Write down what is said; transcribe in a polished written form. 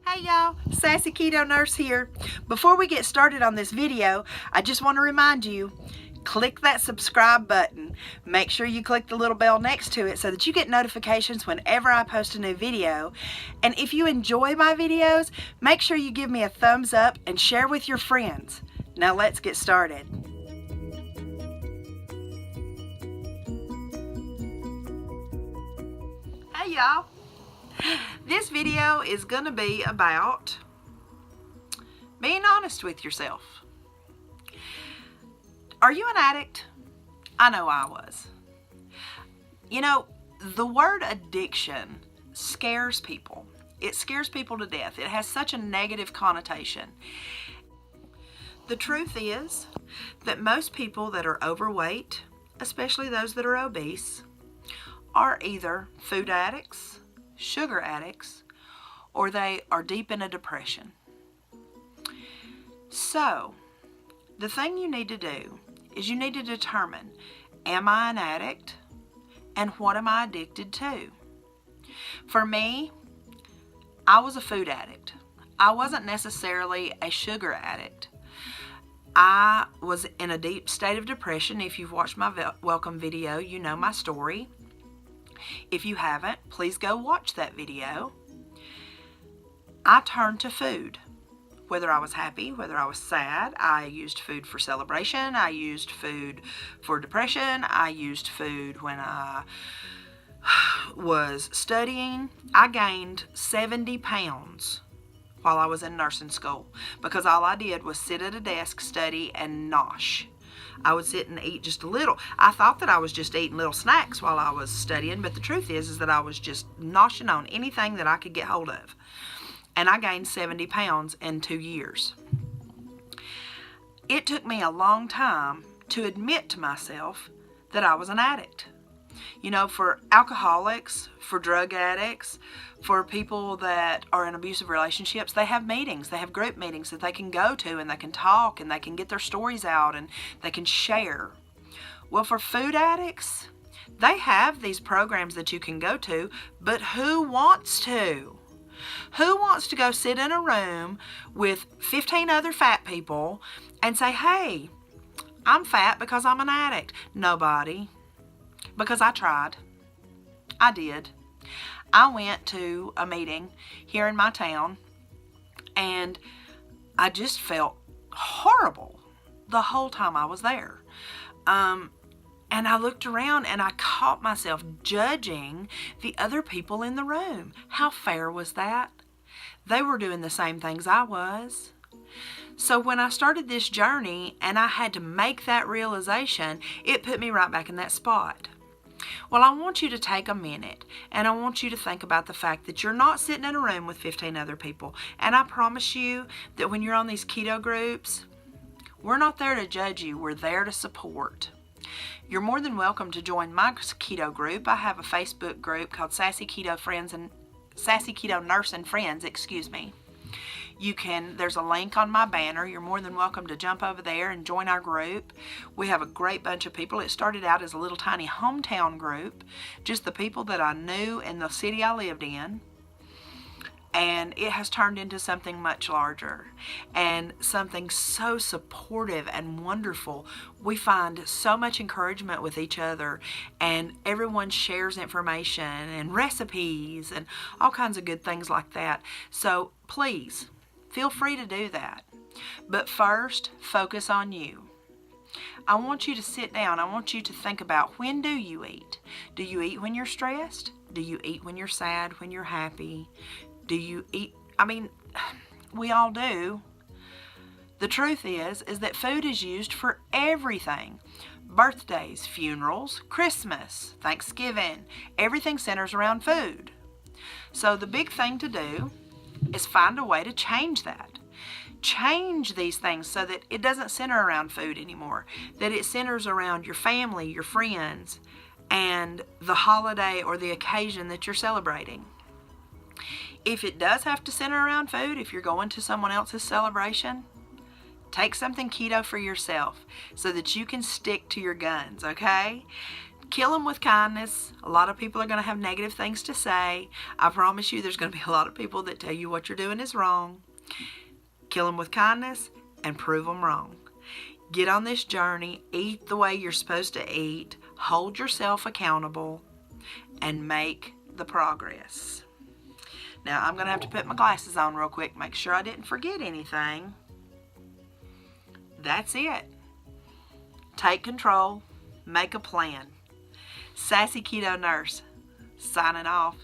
Hey y'all, Sassy Keto Nurse here. Before we get started on this video, I just want to remind you, click that subscribe button. Make sure you click the little bell next to it so that you get notifications whenever I post a new video. And if you enjoy my videos, make sure you give me a thumbs up and share with your friends. Now let's get started. Hey y'all. This video is going to be about being honest with yourself. Are you an addict? I know I was. You know, the word addiction scares people. It scares people to death. It has such a negative connotation. The truth is that most people that are overweight, especially those that are obese, are either food addicts, sugar addicts, or they are deep in a depression. So, the thing you need to do is you need to determine, am I an addict, and what am I addicted to? For me, I was a food addict. I wasn't necessarily a sugar addict. I was in a deep state of depression. If you've watched my welcome video, you know my story. If you haven't, please go watch that video. I turned to food. Whether I was happy, whether I was sad, I used food for celebration. I used food for depression. I used food when I was studying. I gained 70 pounds while I was in nursing school because all I did was sit at a desk, study, and nosh. I would sit and eat just a little. I thought that I was just eating little snacks while I was studying, but the truth is that I was just noshing on anything that I could get hold of. And I gained 70 pounds in 2 years. It took me a long time to admit to myself that I was an addict. You know, for alcoholics, for drug addicts, for people that are in abusive relationships, they have meetings. They have group meetings that they can go to and they can talk and they can get their stories out and they can share. Well, for food addicts, they have these programs that you can go to, but who wants to? Who wants to go sit in a room with 15 other fat people and say, hey, I'm fat because I'm an addict? Nobody. Because I tried. I did. I went to a meeting here in my town and I just felt horrible the whole time I was there. And I looked around and I caught myself judging the other people in the room. How fair was that? They were doing the same things I was. So when I started this journey and I had to make that realization, it put me right back in that spot. Well, I want you to take a minute and I want you to think about the fact that you're not sitting in a room with 15 other people. And I promise you that when you're on these keto groups, we're not there to judge you. We're there to support. You're more than welcome to join my keto group. I have a Facebook group called Sassy Keto Nurse and Friends, There's a link on my banner. You're more than welcome to jump over there and join our group. We have a great bunch of people. It started out as a little tiny hometown group, just the people that I knew in the city I lived in. And it has turned into something much larger and something so supportive and wonderful. We find so much encouragement with each other and everyone shares information and recipes and all kinds of good things like that. So please, feel free to do that. But first, focus on you. I want you to sit down. I want you to think about, when do you eat? Do you eat when you're stressed? Do you eat when you're sad, when you're happy? Do you eat? I mean, we all do. The truth is that food is used for everything. Birthdays, funerals, Christmas, Thanksgiving, everything centers around food. So the big thing to do is find a way to change that. Change these things so that it doesn't center around food anymore, that it centers around your family, your friends, and the holiday or the occasion that you're celebrating. If it does have to center around food, if you're going to someone else's celebration, take something keto for yourself so that you can stick to your guns, okay? Kill them with kindness. A lot of people are going to have negative things to say. I promise you there's going to be a lot of people that tell you what you're doing is wrong. Kill them with kindness and prove them wrong. Get on this journey. Eat the way you're supposed to eat. Hold yourself accountable and make the progress. Now, I'm going to have to put my glasses on real quick, make sure I didn't forget anything. That's it. Take control. Make a plan. Sassy Keto Nurse, signing off.